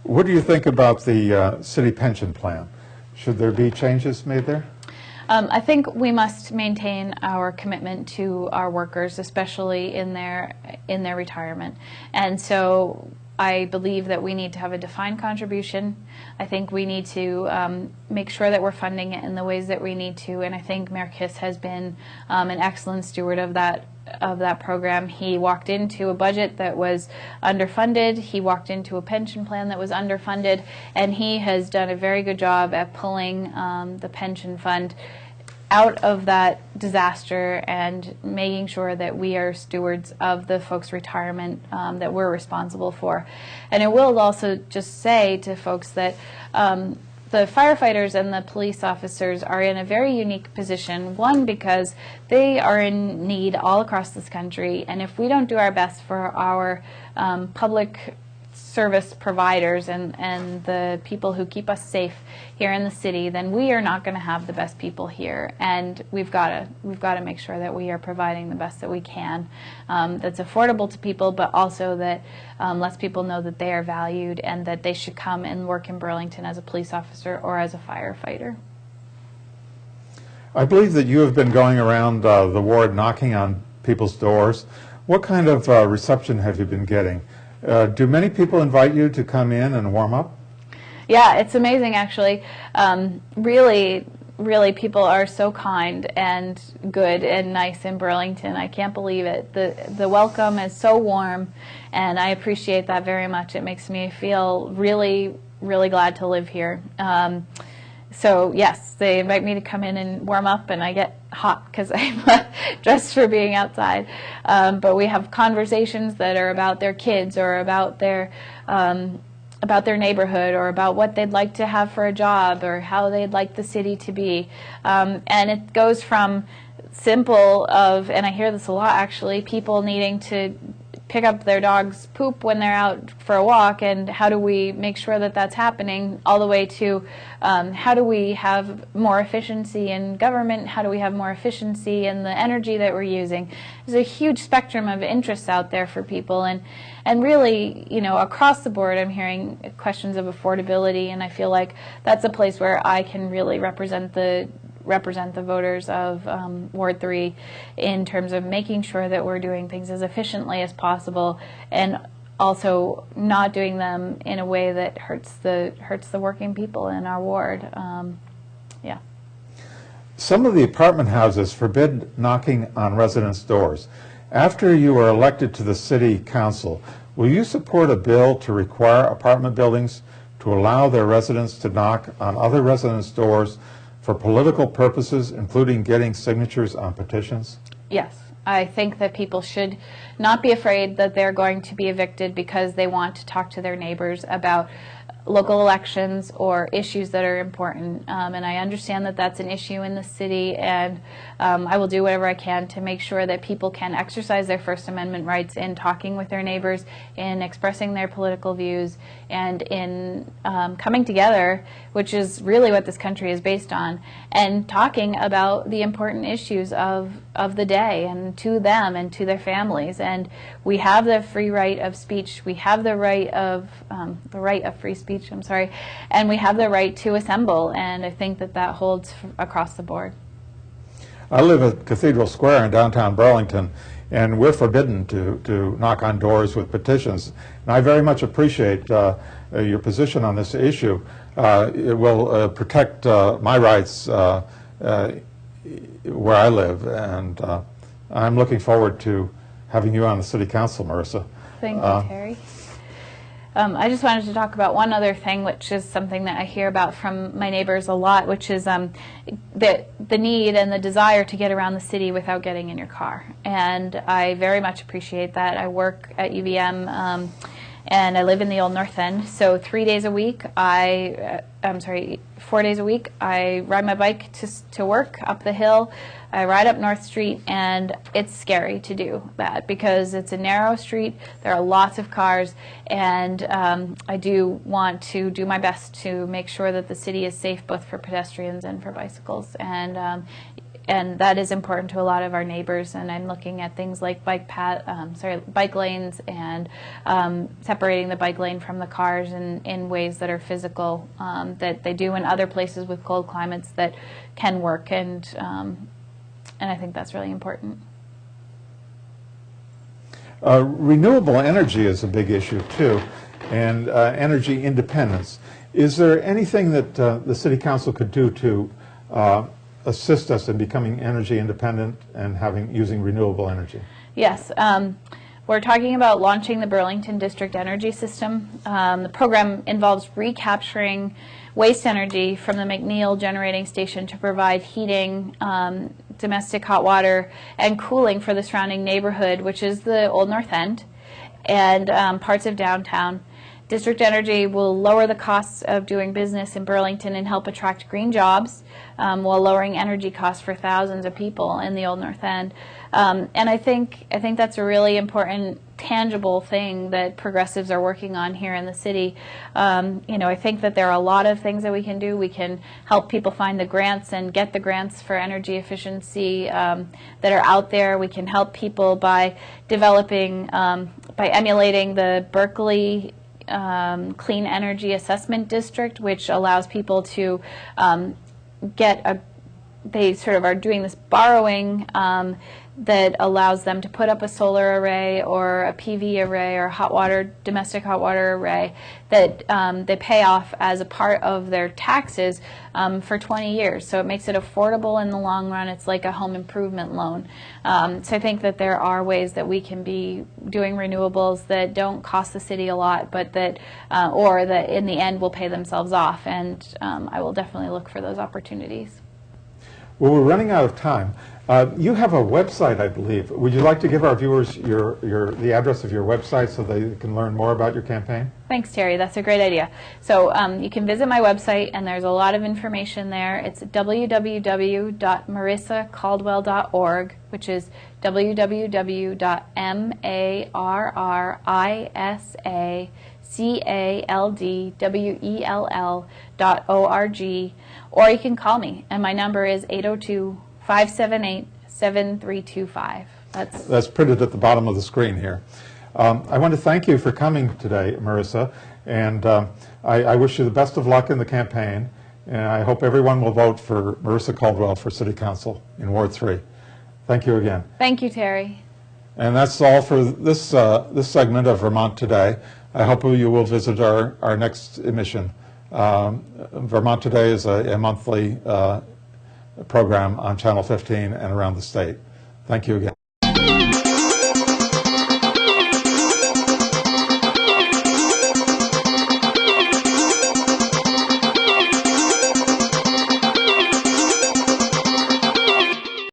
What do you think about the city pension plan? Should there be changes made there? I think we must maintain our commitment to our workers, especially in their retirement. And so I believe that we need to have a defined contribution. I think we need to make sure that we're funding it in the ways that we need to. And I think Mayor Kiss has been an excellent steward of that program. He walked into a budget that was underfunded. He walked into a pension plan that was underfunded, and he has done a very good job at pulling the pension fund out of that disaster and making sure that we are stewards of the folks' retirement that we're responsible for. And I will also just say to folks that the firefighters and the police officers are in a very unique position. One, because they are in need all across this country, and if we don't do our best for our public service providers and the people who keep us safe here in the city, then we are not going to have the best people here, and we've got to make sure that we are providing the best that we can, that's affordable to people, but also that lets people know that they are valued and that they should come and work in Burlington as a police officer or as a firefighter. I believe that you have been going around the ward knocking on people's doors. What kind of reception have you been getting? Do many people invite you to come in and warm up? Yeah, it's amazing, actually. Really, people are so kind and good and nice in Burlington. I can't believe it. The welcome is so warm, and I appreciate that very much. It makes me feel really, really glad to live here. So yes, they invite me to come in and warm up, and I get hot because I'm dressed for being outside. But we have conversations that are about their kids or about their neighborhood or about what they'd like to have for a job or how they'd like the city to be. And it goes from simple of, and I hear this a lot actually, people needing to pick up their dog's poop when they're out for a walk, and how do we make sure that that's happening, all the way to how do we have more efficiency in government, how do we have more efficiency in the energy that we're using. There's a huge spectrum of interests out there for people, and really, you know, across the board I'm hearing questions of affordability, and I feel like that's a place where I can really represent the voters of Ward 3 in terms of making sure that we're doing things as efficiently as possible, and also not doing them in a way that hurts the working people in our ward. Yeah. Some of the apartment houses forbid knocking on residents' doors. After you are elected to the city council, will you support a bill to require apartment buildings to allow their residents to knock on other residents' doors for political purposes, including getting signatures on petitions? Yes. I think that people should not be afraid that they're going to be evicted because they want to talk to their neighbors about local elections or issues that are important. And I understand that that's an issue in the city, and I will do whatever I can to make sure that people can exercise their First Amendment rights in talking with their neighbors, in expressing their political views, and in coming together, which is really what this country is based on, and talking about the important issues of the day and to them and to their families. And we have the free right of speech, we have the right of free speech, and we have the right to assemble, and I think that that holds across the board. I live at Cathedral Square in downtown Burlington, and we're forbidden to knock on doors with petitions. And I very much appreciate your position on this issue. It will protect my rights where I live, and I'm looking forward to having you on the City Council, Marrisa. Thank you, Terry. I just wanted to talk about one other thing, which is something that I hear about from my neighbors a lot, which is the need and the desire to get around the city without getting in your car. And I very much appreciate that. I work at UVM and I live in the Old North End, so 4 days a week I ride my bike to work up the hill. I ride up North Street, and it's scary to do that because it's a narrow street, there are lots of cars, and I do want to do my best to make sure that the city is safe both for pedestrians and for bicycles. And and that is important to a lot of our neighbors. And I'm looking at things like bike lanes and separating the bike lane from the cars in ways that are physical, that they do in other places with cold climates that can work, and I think that's really important. Renewable energy is a big issue too, and energy independence. Is there anything that the City Council could do to assist us in becoming energy independent and using renewable energy? Yes. We're talking about launching the Burlington District Energy System. The program involves recapturing waste energy from the McNeil generating station to provide heating, domestic hot water, and cooling for the surrounding neighborhood, which is the Old North End and parts of downtown. District Energy will lower the costs of doing business in Burlington and help attract green jobs while lowering energy costs for thousands of people in the Old North End. And I think that's a really important, tangible thing that progressives are working on here in the city. I think that there are a lot of things that we can do. We can help people find the grants and get the grants for energy efficiency that are out there. We can help people by developing, by emulating the Berkeley Clean Energy Assessment District, which allows people to they sort of are doing this borrowing that allows them to put up a solar array or a PV array or domestic hot water array that they pay off as a part of their taxes for 20 years. So it makes it affordable in the long run. It's like a home improvement loan. So I think that there are ways that we can be doing renewables that don't cost the city a lot, but that or that in the end will pay themselves off. And I will definitely look for those opportunities. Well, we're running out of time. You have a website, I believe. Would you like to give our viewers the address of your website so they can learn more about your campaign? Thanks, Terry. That's a great idea. So you can visit my website, and there's a lot of information there. It's www.marrisacaldwell.org, which is www.marrisacaldwell.org, or you can call me, and my number is 802-578-7325. That's printed at the bottom of the screen here. I want to thank you for coming today, Marrisa, and I wish you the best of luck in the campaign, and I hope everyone will vote for Marrisa Caldwell for City Council in Ward 3. Thank you again. Thank you, Terry. And that's all for this segment of Vermont Today. I hope you will visit our next emission. Vermont Today is a monthly program on Channel 15 and around the state. Thank you again.